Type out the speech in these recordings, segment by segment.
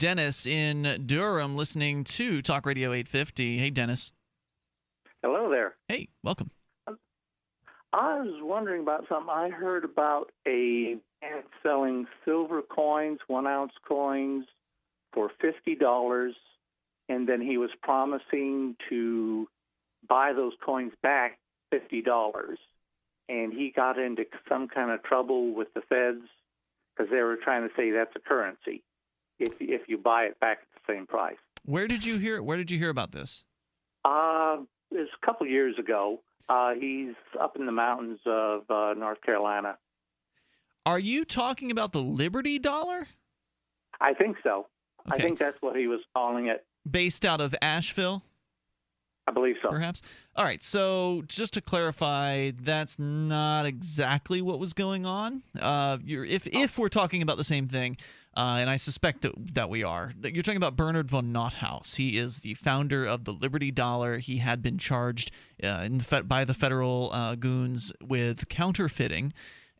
Dennis in Durham listening to Talk Radio 850. Hey, Dennis. Hello there. Hey, welcome. I was wondering about something. I heard about a man selling silver coins, 1-ounce coins, for $50, and then he was promising to buy those coins back $50. And he got into some kind of trouble with the feds because they were trying to say that's a currency if you buy it back at the same price. Where did you hear about this? It was a couple years ago. He's up in the mountains of North Carolina. Are you talking about the Liberty Dollar? I think so. Okay. I think that's what he was calling it. Based out of Asheville? I believe so. Perhaps. All right. So just to clarify, that's not exactly what was going on. If we're talking about the same thing, and I suspect that we are, that you're talking about Bernard von Nothaus. He is the founder of the Liberty Dollar. He had been charged by the federal goons with counterfeiting,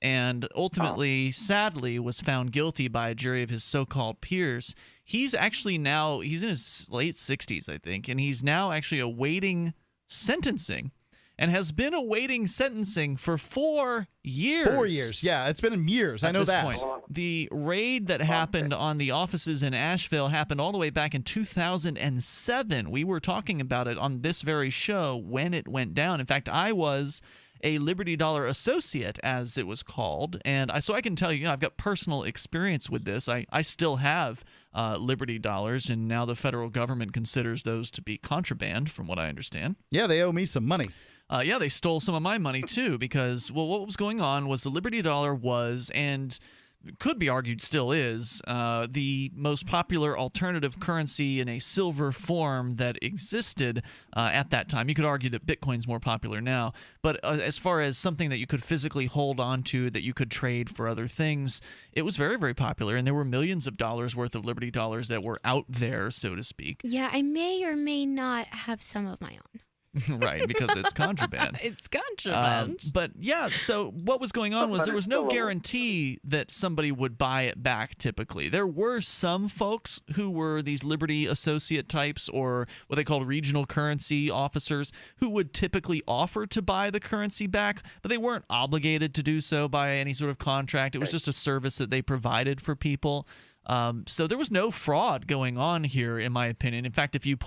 and ultimately, sadly, was found guilty by a jury of his so-called peers. He's actually now, he's in his late 60s, I think, and he's now actually awaiting sentencing and has been awaiting sentencing for 4 years. 4 years, yeah. It's been years. I know that. Point. The raid that happened on the offices in Asheville happened all the way back in 2007. We were talking about it on this very show when it went down. In fact, I was a Liberty Dollar associate, as it was called, and so I can tell you, I've got personal experience with this. I still have Liberty Dollars, and now the federal government considers those to be contraband, from what I understand. Yeah, they owe me some money. Yeah, they stole some of my money too, because what was going on was the Liberty Dollar was, and could be argued still is, the most popular alternative currency in a silver form that existed at that time. You could argue that Bitcoin's more popular now, but as far as something that you could physically hold on to, that you could trade for other things, it was very, very popular, and there were millions of dollars worth of Liberty Dollars that were out there, so to speak. Yeah, I may or may not have some of my own. Right, because it's contraband. It's contraband. But yeah, so what was going on was there was no guarantee that somebody would buy it back typically. There were some folks who were these Liberty associate types, or what they called regional currency officers, who would typically offer to buy the currency back, but they weren't obligated to do so by any sort of contract. It was just a service that they provided for people. So there was no fraud going on here, in my opinion. In fact, if you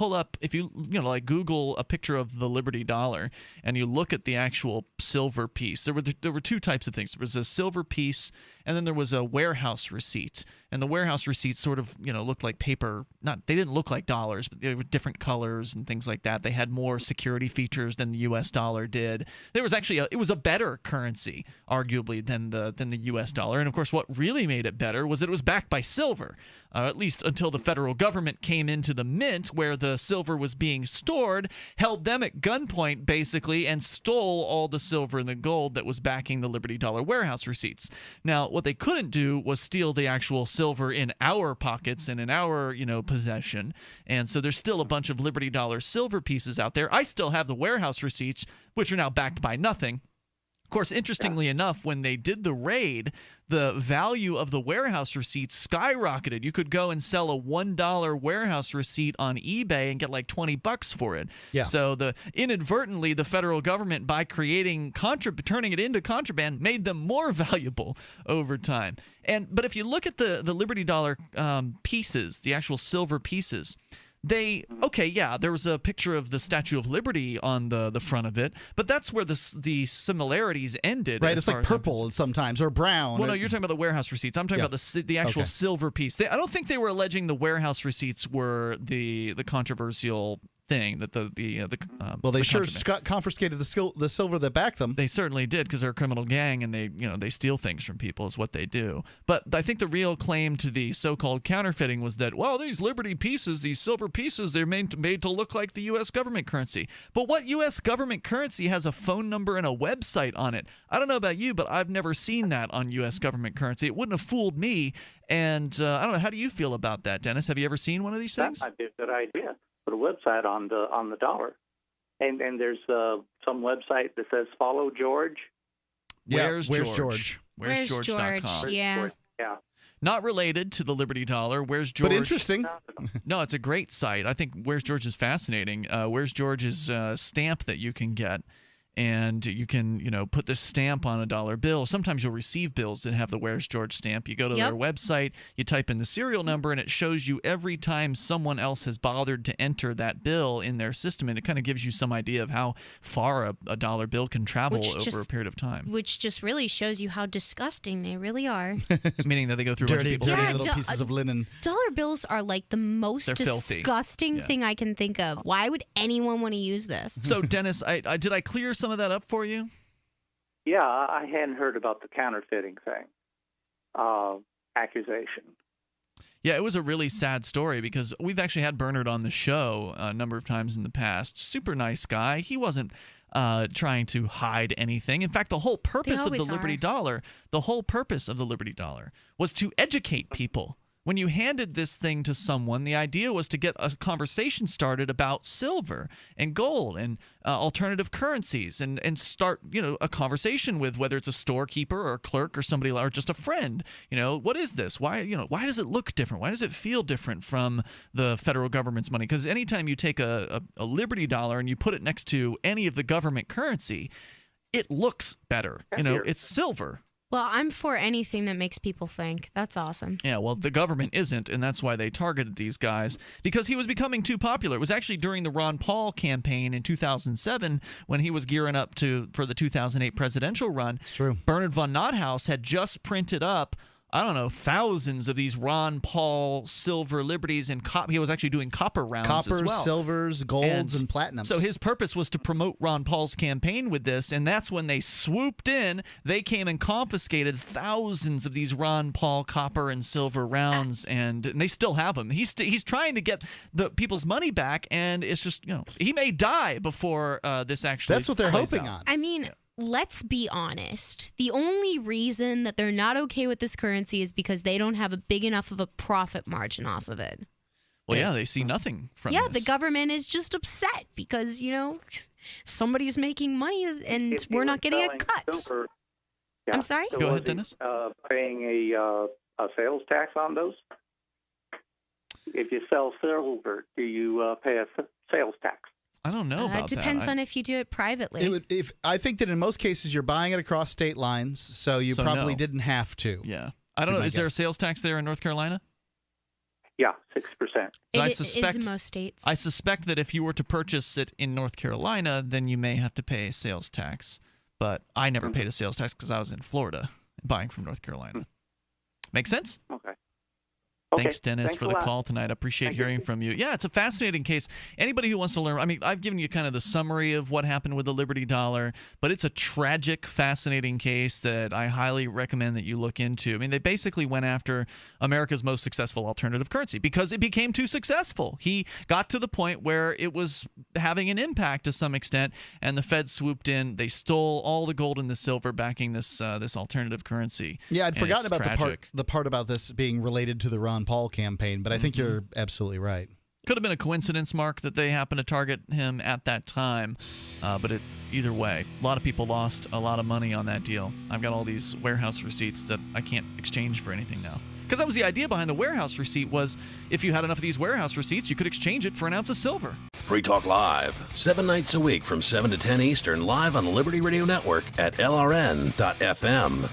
like Google a picture of the Liberty Dollar and you look at the actual silver piece, there were two types of things. There was a silver piece, and then there was a warehouse receipt. And the warehouse receipts sort of, looked like paper. They didn't look like dollars, but they were different colors and things like that. They had more security features than the U.S. dollar did. There was actually it was a better currency, arguably, than the U.S. dollar. And of course, what really made it better was that it was backed by silver, at least until the federal government came into the mint where the silver was being stored, held them at gunpoint basically, and stole all the silver and the gold that was backing the Liberty Dollar warehouse receipts. Now, what they couldn't do was steal the actual silver in our pockets and in our, possession. And so there's still a bunch of Liberty Dollar silver pieces out there. I still have the warehouse receipts, which are now backed by nothing. Of course, interestingly enough, when they did the raid, the value of the warehouse receipts skyrocketed. You could go and sell a $1 warehouse receipt on eBay and get like $20 for it. Yeah. So inadvertently, the federal government, by creating turning it into contraband, made them more valuable over time. But if you look at the Liberty Dollar pieces, the actual silver pieces, there was a picture of the Statue of Liberty on the front of it, but that's where the similarities ended. Right, it's like purple sometimes, or brown. Well, no, you're talking about the warehouse receipts. I'm talking about the actual silver piece. I don't think they were alleging the warehouse receipts were the controversial thing that they sure confiscated the silver that backed them. They certainly did, because they're a criminal gang, and they steal things from people is what they do. But I think the real claim to the so-called counterfeiting was that, well, these Liberty pieces, these silver pieces, they're made to look like the U.S. government currency. But what U.S. government currency has a phone number and a website on it? I don't know about you, but I've never seen that on U.S. government currency. It wouldn't have fooled me. And I don't know, how do you feel about that, Dennis? Have you ever seen one of these things? That might be a good idea. Put a website on the dollar, and there's some website that says "Follow George." Where's George? Where's George? George.com. Yeah. Yeah. Not related to the Liberty Dollar. Where's George? But interesting. No, it's a great site. I think Where's George is fascinating. Where's George's stamp that you can get. And you can, put this stamp on a dollar bill. Sometimes you'll receive bills that have the Where's George stamp. You go to their website, you type in the serial number, and it shows you every time someone else has bothered to enter that bill in their system. And it kind of gives you some idea of how far a dollar bill can travel over a period of time. Which just really shows you how disgusting they really are. Meaning that they go through dirty, a bunch of people's little pieces of linen. Dollar bills are like the most disgusting thing I can think of. Why would anyone want to use this? So, Dennis, did I clear some of that up for you? Yeah, I hadn't heard about the counterfeiting thing, accusation. Yeah, it was a really sad story because we've actually had Bernard on the show a number of times in the past. Super nice guy. He wasn't trying to hide anything. In fact, the whole purpose of the Liberty Dollar, was to educate people. When you handed this thing to someone, the idea was to get a conversation started about silver and gold and alternative currencies and start, a conversation with whether it's a storekeeper or a clerk or somebody or just a friend. What is this? Why does it look different? Why does it feel different from the federal government's money? Because anytime you take a Liberty Dollar and you put it next to any of the government currency, it looks better. It's silver. Well, I'm for anything that makes people think. That's awesome. Yeah, well, the government isn't, and that's why they targeted these guys, because he was becoming too popular. It was actually during the Ron Paul campaign in 2007 when he was gearing up for the 2008 presidential run. It's true. Bernard von Nothaus had just printed up, thousands of these Ron Paul silver liberties, and he was actually doing copper rounds as well. Coppers, silvers, golds, and platinums. So his purpose was to promote Ron Paul's campaign with this, and that's when they swooped in. They came and confiscated thousands of these Ron Paul copper and silver rounds, and they still have them. He's trying to get the people's money back, and it's just, he may die before this actually That's what they're plays hoping out. on. I mean, let's be honest. The only reason that they're not okay with this currency is because they don't have a big enough of a profit margin off of it. Well, yeah, they see nothing from this. Yeah, the government is just upset because, somebody's making money and we're not getting a cut. Silver, I'm sorry? So Go ahead, Dennis. Paying a sales tax on those? If you sell silver, do you pay a sales tax? I don't know about that. It depends on if you do it privately. I think that in most cases you're buying it across state lines, so you probably didn't have to. Yeah. I don't know. Is there a sales tax there in North Carolina? Yeah, 6%. It is in most states. I suspect that if you were to purchase it in North Carolina, then you may have to pay a sales tax. But I never paid a sales tax because I was in Florida buying from North Carolina. Make sense? Okay. Thanks, Dennis, for the call tonight. I appreciate hearing from you. Yeah, it's a fascinating case. Anybody who wants to learn, I've given you kind of the summary of what happened with the Liberty Dollar, but it's a tragic, fascinating case that I highly recommend that you look into. They basically went after America's most successful alternative currency because it became too successful. He got to the point where it was having an impact to some extent, and the Fed swooped in. They stole all the gold and the silver backing this alternative currency. Yeah, I'd forgotten about tragic. the part about this being related to the Ron Paul campaign, but I think you're absolutely right. Could have been a coincidence, Mark, that they happened to target him at that time, but either way, a lot of people lost a lot of money on that deal. I've got all these warehouse receipts that I can't exchange for anything now. Because that was the idea behind the warehouse receipt was if you had enough of these warehouse receipts, you could exchange it for an ounce of silver. Free Talk Live, 7 nights a week from 7 to 10 Eastern, live on the Liberty Radio Network at LRN.FM.